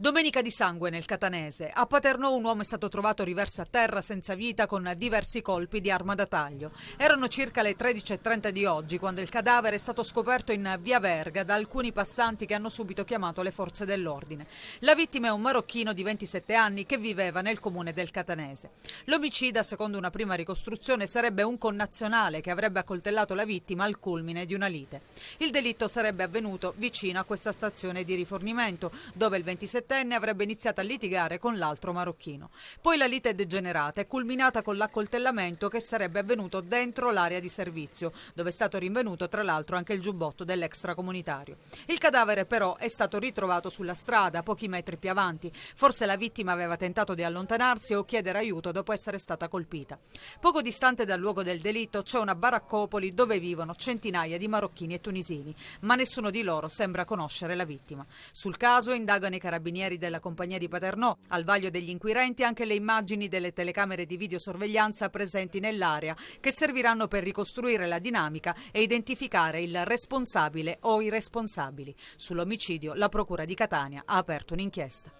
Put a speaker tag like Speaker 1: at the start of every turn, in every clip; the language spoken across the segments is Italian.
Speaker 1: Domenica di sangue nel Catanese. A Paternò un uomo è stato trovato riverso a terra senza vita con diversi colpi di arma da taglio. Erano circa le 13:30 di oggi quando il cadavere è stato scoperto in via Verga da alcuni passanti che hanno subito chiamato le forze dell'ordine. La vittima è un marocchino di 27 anni che viveva nel comune del Catanese. L'omicida, secondo una prima ricostruzione, sarebbe un connazionale che avrebbe accoltellato la vittima al culmine di una lite. Il delitto sarebbe avvenuto vicino a questa stazione di rifornimento, dove il 27enne avrebbe iniziato a litigare con l'altro marocchino. Poi la lite è degenerata e culminata con l'accoltellamento che sarebbe avvenuto dentro l'area di servizio, dove è stato rinvenuto tra l'altro anche il giubbotto dell'extracomunitario. Il cadavere però è stato ritrovato sulla strada, pochi metri più avanti. Forse la vittima aveva tentato di allontanarsi o chiedere aiuto dopo essere stata colpita. Poco distante dal luogo del delitto c'è una baraccopoli dove vivono centinaia di marocchini e tunisini, ma nessuno di loro sembra conoscere la vittima. Sul caso indagano i carabinieri della compagnia di Paternò. Al vaglio degli inquirenti anche le immagini delle telecamere di videosorveglianza presenti nell'area, che serviranno per ricostruire la dinamica e identificare il responsabile o i responsabili. Sull'omicidio la Procura di Catania ha aperto un'inchiesta.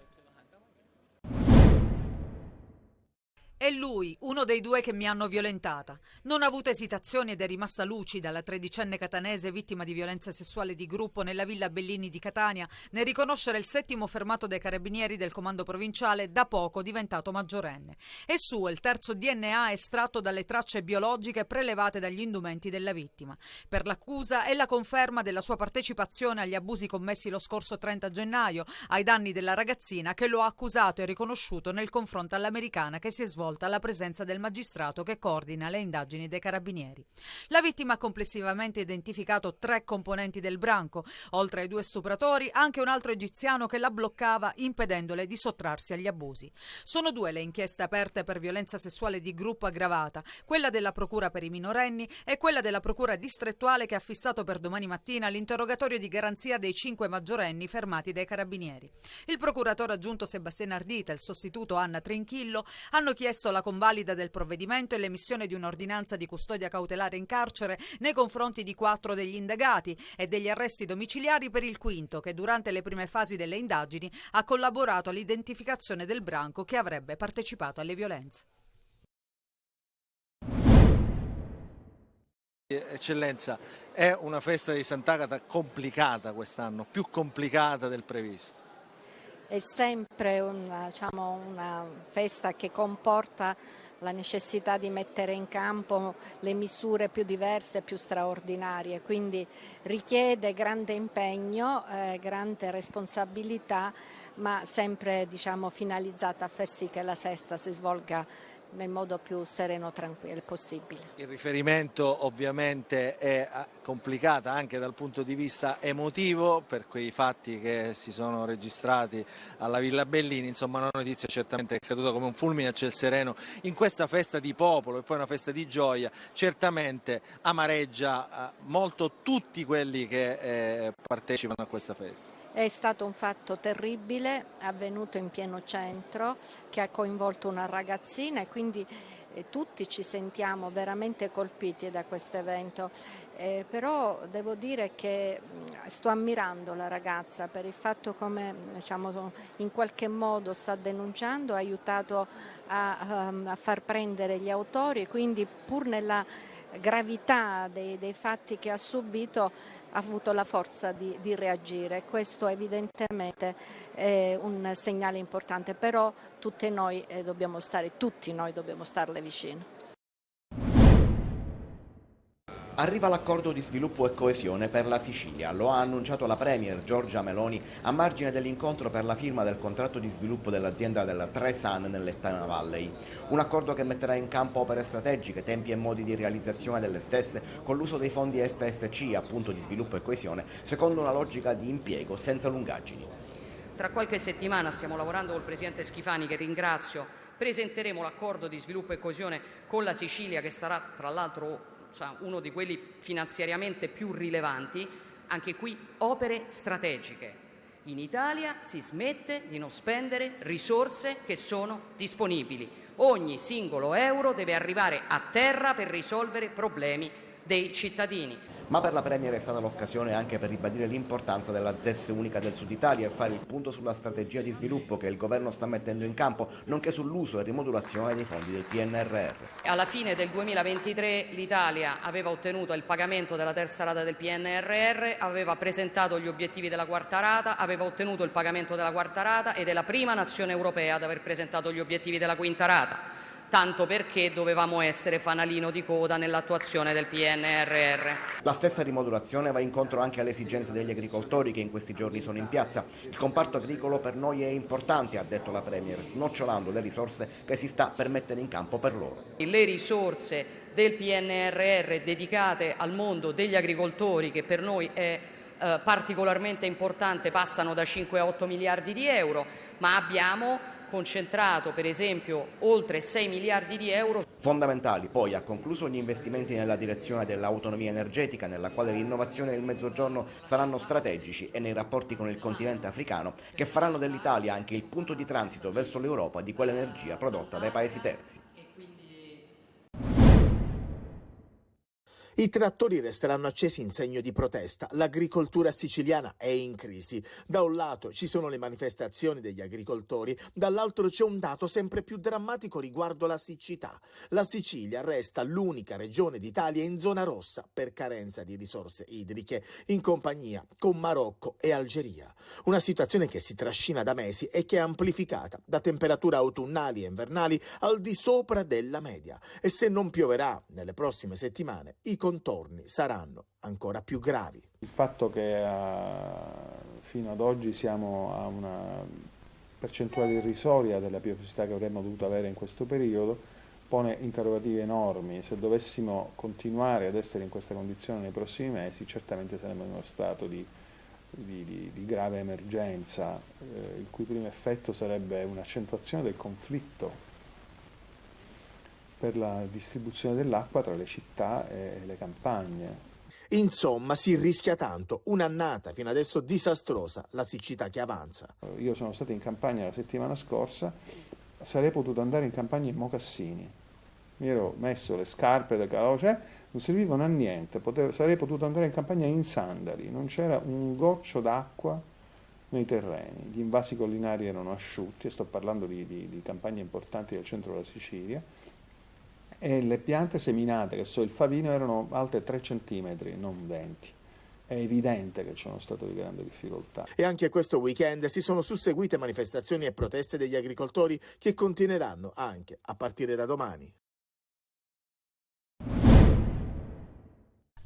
Speaker 1: È lui, uno dei due che mi hanno violentata. Non ha avuto esitazioni ed è rimasta lucida la tredicenne catanese vittima di violenza sessuale di gruppo nella Villa Bellini di Catania nel riconoscere il 7° fermato dai carabinieri del comando provinciale, da poco diventato maggiorenne. È suo il terzo DNA estratto dalle tracce biologiche prelevate dagli indumenti della vittima. Per l'accusa è la conferma della sua partecipazione agli abusi commessi lo scorso 30 gennaio ai danni della ragazzina, che lo ha accusato e riconosciuto nel confronto all'americana che si è svolta alla presenza del magistrato che coordina le indagini dei carabinieri. La vittima ha complessivamente identificato 3 componenti del branco, oltre ai 2 stupratori anche un altro egiziano che la bloccava impedendole di sottrarsi agli abusi. Sono 2 le inchieste aperte per violenza sessuale di gruppo aggravata, quella della procura per i minorenni e quella della procura distrettuale che ha fissato per domani mattina l'interrogatorio di garanzia dei 5 maggiorenni fermati dai carabinieri. Il procuratore aggiunto Sebastiano Ardita e il sostituto Anna Trinchillo hanno chiesto la convalida del provvedimento e l'emissione di un'ordinanza di custodia cautelare in carcere nei confronti di 4 degli indagati e degli arresti domiciliari per il quinto, che durante le prime fasi delle indagini ha collaborato all'identificazione del branco che avrebbe partecipato alle violenze.
Speaker 2: Eccellenza, è una festa di Sant'Agata complicata quest'anno, più complicata del previsto.
Speaker 3: È sempre una festa che comporta la necessità di mettere in campo le misure più diverse e più straordinarie, quindi richiede grande impegno, grande responsabilità, ma sempre finalizzata a far sì che la festa si svolga nel modo più sereno e tranquillo possibile.
Speaker 2: Il riferimento ovviamente è complicata anche dal punto di vista emotivo per quei fatti che si sono registrati alla Villa Bellini, insomma una notizia certamente caduta come un fulmine a ciel sereno in questa festa di popolo e poi una festa di gioia, certamente amareggia molto tutti quelli che partecipano a questa festa.
Speaker 3: È stato un fatto terribile, avvenuto in pieno centro, che ha coinvolto una ragazzina e quindi tutti ci sentiamo veramente colpiti da questo evento, però devo dire che sto ammirando la ragazza per il fatto come in qualche modo sta denunciando, ha aiutato a far prendere gli autori e quindi pur nella gravità dei fatti che ha subito ha avuto la forza di reagire. Questo evidentemente è un segnale importante, però tutti noi dobbiamo starle vicino.
Speaker 4: Arriva l'accordo di sviluppo e coesione per la Sicilia, lo ha annunciato la Premier Giorgia Meloni a margine dell'incontro per la firma del contratto di sviluppo dell'azienda del Tresan nell'Etna Valley. Un accordo che metterà in campo opere strategiche, tempi e modi di realizzazione delle stesse, con l'uso dei fondi FSC, appunto di sviluppo e coesione, secondo una logica di impiego senza lungaggini.
Speaker 5: Tra qualche settimana, stiamo lavorando col Presidente Schifani, che ringrazio, presenteremo l'accordo di sviluppo e coesione con la Sicilia, che sarà tra l'altro uno di quelli finanziariamente più rilevanti. Anche qui opere strategiche. In Italia si smette di non spendere risorse che sono disponibili. Ogni singolo euro deve arrivare a terra per risolvere problemi dei cittadini.
Speaker 4: Ma per la Premier è stata l'occasione anche per ribadire l'importanza della ZES unica del Sud Italia e fare il punto sulla strategia di sviluppo che il governo sta mettendo in campo, nonché sull'uso e rimodulazione dei fondi del PNRR.
Speaker 5: Alla fine del 2023 l'Italia aveva ottenuto il pagamento della terza rata del PNRR, aveva presentato gli obiettivi della quarta rata, aveva ottenuto il pagamento della quarta rata ed è la prima nazione europea ad aver presentato gli obiettivi della quinta rata. Tanto perché dovevamo essere fanalino di coda nell'attuazione del PNRR.
Speaker 4: La stessa rimodulazione va incontro anche alle esigenze degli agricoltori che in questi giorni sono in piazza. Il comparto agricolo per noi è importante, ha detto la Premier, snocciolando le risorse che si sta per mettere in campo per loro.
Speaker 5: Le risorse del PNRR dedicate al mondo degli agricoltori, che per noi è particolarmente importante, passano da 5 a 8 miliardi di euro, ma abbiamo concentrato per esempio oltre 6 miliardi di euro.
Speaker 4: Fondamentali poi, ha concluso, gli investimenti nella direzione dell'autonomia energetica, nella quale l'innovazione del Mezzogiorno saranno strategici, e nei rapporti con il continente africano, che faranno dell'Italia anche il punto di transito verso l'Europa di quell'energia prodotta dai paesi terzi.
Speaker 6: I trattori resteranno accesi in segno di protesta. L'agricoltura siciliana è in crisi. Da un lato ci sono le manifestazioni degli agricoltori, dall'altro c'è un dato sempre più drammatico riguardo la siccità. La Sicilia resta l'unica regione d'Italia in zona rossa per carenza di risorse idriche, in compagnia con Marocco e Algeria. Una situazione che si trascina da mesi e che è amplificata da temperature autunnali e invernali al di sopra della media. E se non pioverà nelle prossime settimane, i contorni saranno ancora più gravi.
Speaker 7: Il fatto che fino ad oggi siamo a una percentuale irrisoria della piovosità che avremmo dovuto avere in questo periodo pone interrogativi enormi. Se dovessimo continuare ad essere in questa condizione nei prossimi mesi, certamente saremo in uno stato di grave emergenza, il cui primo effetto sarebbe un'accentuazione del conflitto per la distribuzione dell'acqua tra le città e le campagne.
Speaker 6: Insomma, si rischia tanto, un'annata fino adesso disastrosa, la siccità che avanza.
Speaker 7: Io sono stato in campagna la settimana scorsa, sarei potuto andare in campagna in mocassini. Mi ero messo le scarpe del caloce, non servivano a niente, sarei potuto andare in campagna in sandali, non c'era un goccio d'acqua nei terreni, gli invasi collinari erano asciutti, e sto parlando di campagne importanti del centro della Sicilia, e le piante seminate, che so il favino, erano alte 3 centimetri, non 20. È evidente che c'è uno stato di grande difficoltà.
Speaker 6: E anche questo weekend si sono susseguite manifestazioni e proteste degli agricoltori che continueranno anche a partire da domani.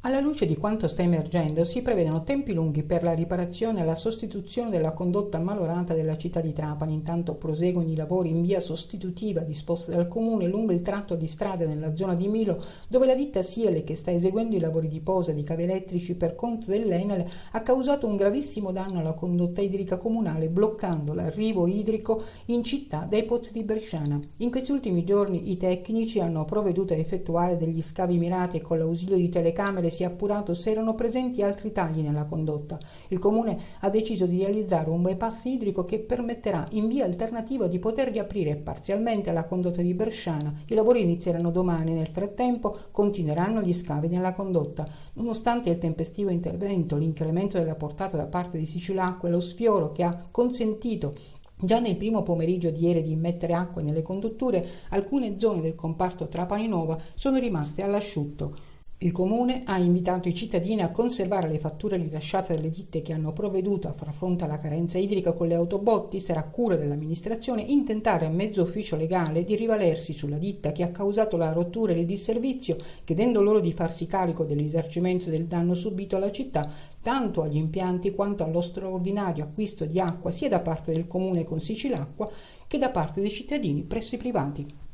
Speaker 8: Alla luce di quanto sta emergendo, si prevedono tempi lunghi per la riparazione e la sostituzione della condotta malorata della città di Trapani. Intanto proseguono i lavori in via sostitutiva disposta dal Comune lungo il tratto di strade nella zona di Milo, dove la ditta Siele, che sta eseguendo i lavori di posa di cavi elettrici per conto dell'Enel, ha causato un gravissimo danno alla condotta idrica comunale, bloccando l'arrivo idrico in città dai pozzi di Bresciana. In questi ultimi giorni i tecnici hanno provveduto a effettuare degli scavi mirati e con l'ausilio di telecamere si è appurato se erano presenti altri tagli nella condotta. Il Comune ha deciso di realizzare un bypass idrico che permetterà in via alternativa di poter riaprire parzialmente la condotta di Bresciana. I lavori inizieranno domani, nel frattempo continueranno gli scavi nella condotta. Nonostante il tempestivo intervento, l'incremento della portata da parte di Sicilacque e lo sfioro che ha consentito già nel primo pomeriggio di ieri di immettere acqua nelle condutture, alcune zone del comparto Trapani Nova sono rimaste all'asciutto. Il Comune ha invitato i cittadini a conservare le fatture rilasciate dalle ditte che hanno provveduto a far fronte alla carenza idrica con le autobotti. Sarà cura dell'amministrazione intentare a mezzo ufficio legale di rivalersi sulla ditta che ha causato la rottura e il disservizio, chiedendo loro di farsi carico del risarcimento del danno subito alla città, tanto agli impianti quanto allo straordinario acquisto di acqua sia da parte del Comune con Sicilacqua che da parte dei cittadini presso i privati.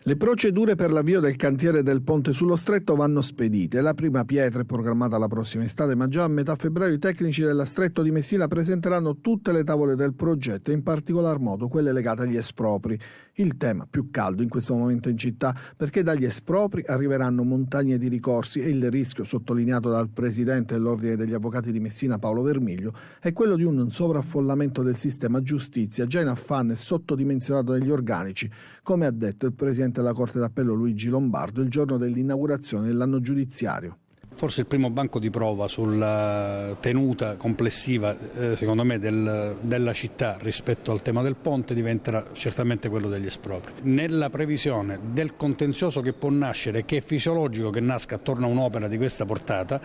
Speaker 9: Le procedure per l'avvio del cantiere del ponte sullo Stretto vanno spedite. La prima pietra è programmata la prossima estate, ma già a metà febbraio i tecnici della Stretto di Messina presenteranno tutte le tavole del progetto, in particolar modo quelle legate agli espropri. Il tema più caldo in questo momento in città, perché dagli espropri arriveranno montagne di ricorsi e il rischio, sottolineato dal presidente dell'Ordine degli Avvocati di Messina Paolo Vermiglio, è quello di un sovraffollamento del sistema giustizia già in affanno e sottodimensionato degli organici, come ha detto il presidente della Corte d'Appello Luigi Lombardo il giorno dell'inaugurazione dell'anno giudiziario.
Speaker 10: Forse il primo banco di prova sulla tenuta complessiva, secondo me, della città rispetto al tema del ponte diventerà certamente quello degli espropri. Nella previsione del contenzioso che può nascere, che è fisiologico che nasca attorno a un'opera di questa portata,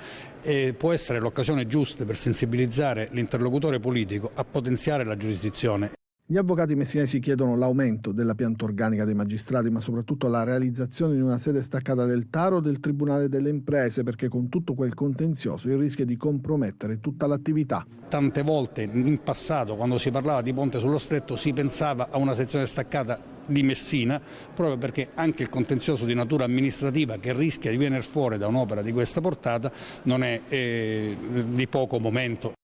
Speaker 10: può essere l'occasione giusta per sensibilizzare l'interlocutore politico a potenziare la giurisdizione.
Speaker 9: Gli avvocati messinesi chiedono l'aumento della pianta organica dei magistrati, ma soprattutto la realizzazione di una sede staccata del TAR o del Tribunale delle Imprese, perché con tutto quel contenzioso il rischio di compromettere tutta l'attività.
Speaker 10: Tante volte in passato, quando si parlava di ponte sullo stretto, si pensava a una sezione staccata di Messina, proprio perché anche il contenzioso di natura amministrativa che rischia di venire fuori da un'opera di questa portata non è di poco momento.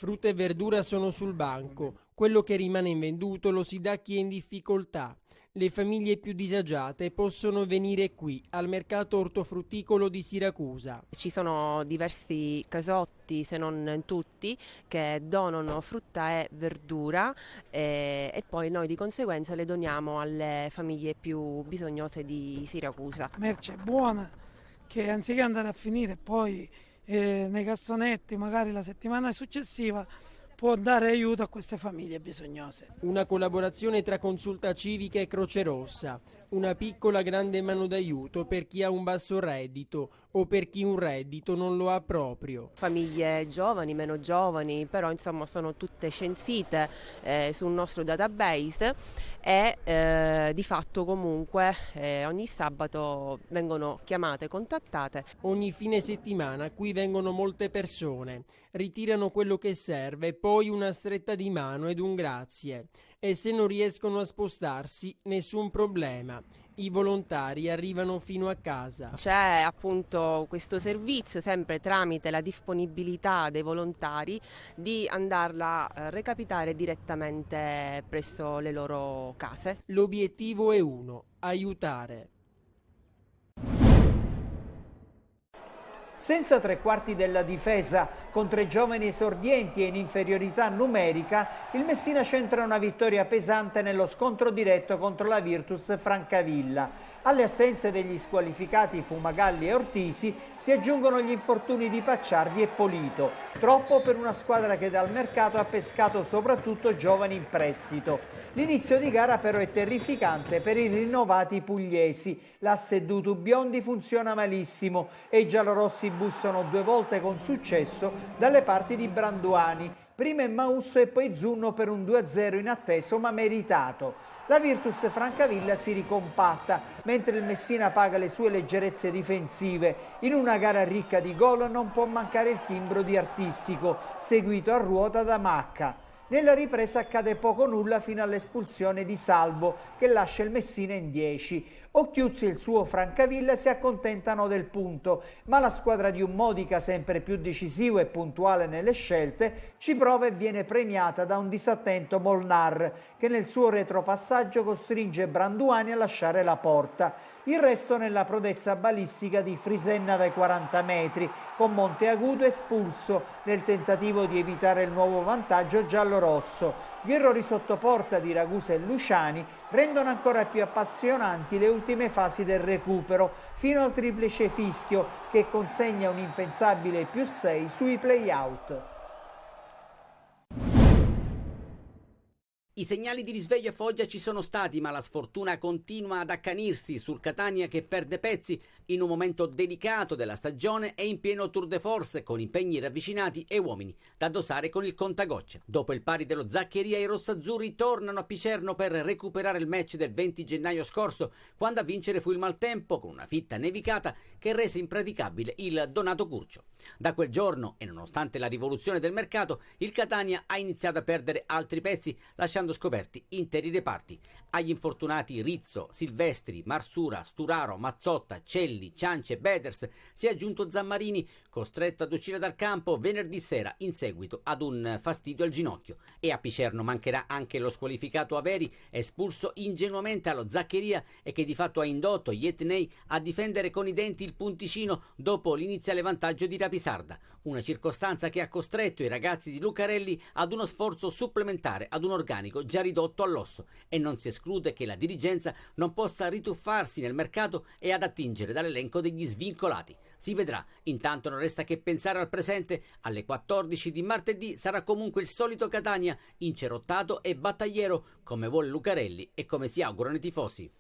Speaker 11: Frutta e verdura sono sul banco, quello che rimane invenduto lo si dà a chi è in difficoltà. Le famiglie più disagiate possono venire qui, al mercato ortofrutticolo di Siracusa.
Speaker 12: Ci sono diversi casotti, se non tutti, che donano frutta e verdura e poi noi di conseguenza le doniamo alle famiglie più bisognose di Siracusa.
Speaker 13: Merce buona che anziché andare a finire poi nei cassonetti magari la settimana successiva può dare aiuto a queste famiglie bisognose.
Speaker 11: Una collaborazione tra Consulta Civica e Croce Rossa, una piccola grande mano d'aiuto per chi ha un basso reddito o per chi un reddito non lo ha proprio.
Speaker 12: Famiglie giovani, meno giovani, però insomma sono tutte censite sul nostro database e di fatto comunque ogni sabato vengono chiamate, contattate.
Speaker 11: Ogni fine settimana qui vengono molte persone, ritirano quello che serve, poi una stretta di mano ed un grazie. E se non riescono a spostarsi, nessun problema. I volontari arrivano fino a casa.
Speaker 12: C'è appunto questo servizio, sempre tramite la disponibilità dei volontari, di andarla a recapitare direttamente presso le loro case.
Speaker 11: L'obiettivo è uno: aiutare.
Speaker 14: Senza tre quarti della difesa, con 3 giovani esordienti e in inferiorità numerica, il Messina centra una vittoria pesante nello scontro diretto contro la Virtus Francavilla. Alle assenze degli squalificati Fumagalli e Ortisi si aggiungono gli infortuni di Pacciardi e Polito, troppo per una squadra che dal mercato ha pescato soprattutto giovani in prestito. L'inizio di gara però è terrificante per i rinnovati pugliesi. L'asse Dutu-Biondi funziona malissimo e i giallorossi bussano 2 volte con successo dalle parti di Branduani. Prima è Mausso e poi Zunno per un 2-0 inatteso ma meritato. La Virtus Francavilla si ricompatta, mentre il Messina paga le sue leggerezze difensive. In una gara ricca di gol non può mancare il timbro di Artistico, seguito a ruota da Macca. Nella ripresa accade poco nulla fino all'espulsione di Salvo, che lascia il Messina in 10. Occhiuzzi e il suo Francavilla si accontentano del punto, ma la squadra di un Modica sempre più decisivo e puntuale nelle scelte ci prova e viene premiata da un disattento Molnar, che nel suo retropassaggio costringe Branduani a lasciare la porta. Il resto nella prodezza balistica di Frisenna dai 40 metri, con Monteagudo espulso nel tentativo di evitare il nuovo vantaggio giallo-rosso. Gli errori sotto porta di Ragusa e Luciani rendono ancora più appassionanti le ultime fasi del recupero, fino al triplice fischio che consegna un impensabile +6 sui play-out.
Speaker 15: I segnali di risveglio a Foggia ci sono stati, ma la sfortuna continua ad accanirsi sul Catania che perde pezzi in un momento delicato della stagione e in pieno tour de force, con impegni ravvicinati e uomini da dosare con il contagocce. Dopo il pari dello Zaccheria, i rossazzurri tornano a Picerno per recuperare il match del 20 gennaio scorso, quando a vincere fu il maltempo con una fitta nevicata che rese impraticabile il Donato Curcio. Da quel giorno, e nonostante la rivoluzione del mercato, il Catania ha iniziato a perdere altri pezzi, lasciando scoperti interi reparti. Agli infortunati Rizzo, Silvestri, Marsura, Sturaro, Mazzotta, Celli, Ciance e Beders si è aggiunto Zammarini, costretto ad uscire dal campo venerdì sera in seguito ad un fastidio al ginocchio. E a Picerno mancherà anche lo squalificato Averi, espulso ingenuamente allo Zaccheria e che di fatto ha indotto gli etnei a difendere con i denti il punticino dopo l'iniziale vantaggio di Rapisarda. Una circostanza che ha costretto i ragazzi di Lucarelli ad uno sforzo supplementare ad un organico già ridotto all'osso, e non si esclude che la dirigenza non possa rituffarsi nel mercato e ad attingere dall'elenco degli svincolati. Si vedrà. Intanto non resta che pensare al presente. Alle 14 di martedì sarà comunque il solito Catania, incerottato e battagliero, come vuole Lucarelli e come si augurano i tifosi.